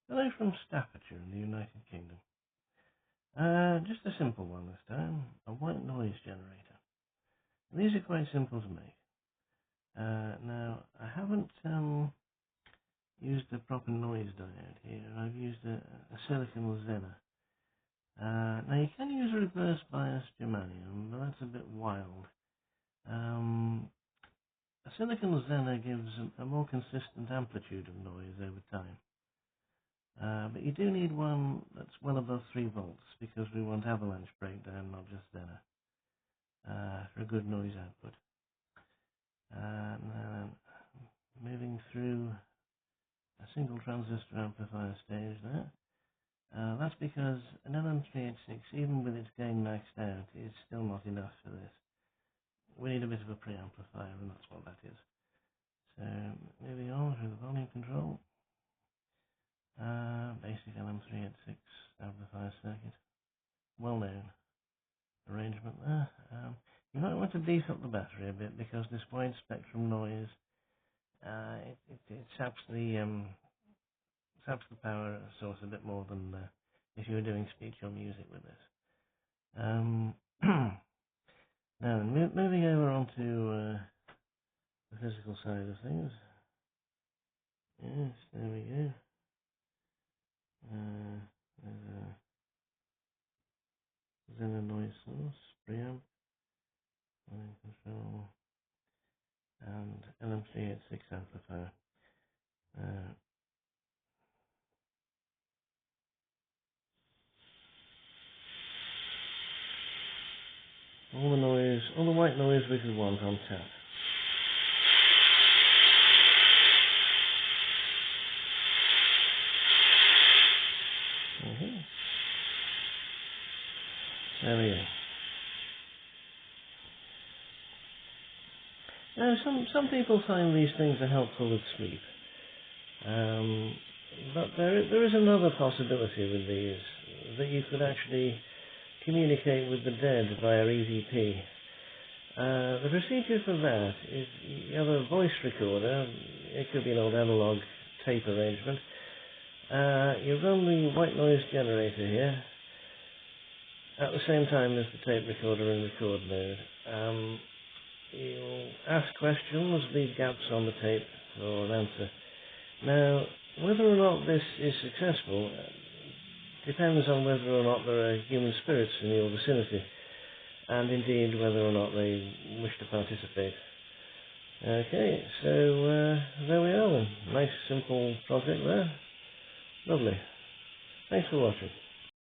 Hello from Staffordshire in the United Kingdom. Just a simple one this time, a white noise generator. These are quite simple to make. Now, I haven't used the proper noise diode here. I've used a silicon Zener. Now, you can use reverse bias germanium, but that's a bit wild. A silicon Zener gives a more consistent amplitude of noise over time. But you do need one that's well above 3 volts because we want avalanche breakdown, not just Zener, for a good noise output. Now, moving through a single transistor amplifier stage there. That's because an LM386, even with its gain maxed out, is still not enough for this. We need a bit of a preamplifier, and that's what that is. So, moving on through the volume control. Basic LM386 amplifier circuit. Well known arrangement there. You might want to beef up the battery a bit because this wide spectrum noise it saps the power source a bit more than if you were doing speech or music with this. Now, moving over onto the physical side of things. Yes, there we go. There's a Zener noise source, preamp, volume control, and LM386 amplifier. All the noise, all the white noise we could want on tap. There we go. Now, some people find these things are helpful with sleep, but there is another possibility with these, that you could actually communicate with the dead via EVP. The procedure for that is you have a voice recorder. It could be an old analog tape arrangement. You run the white noise generator here at the same time as the tape recorder in record mode. You'll ask questions, leave gaps on the tape for an answer. Now, whether or not this is successful depends on whether or not there are human spirits in your vicinity, and indeed whether or not they wish to participate. Okay, so there we are then. Nice simple project there. Lovely. Thanks for watching.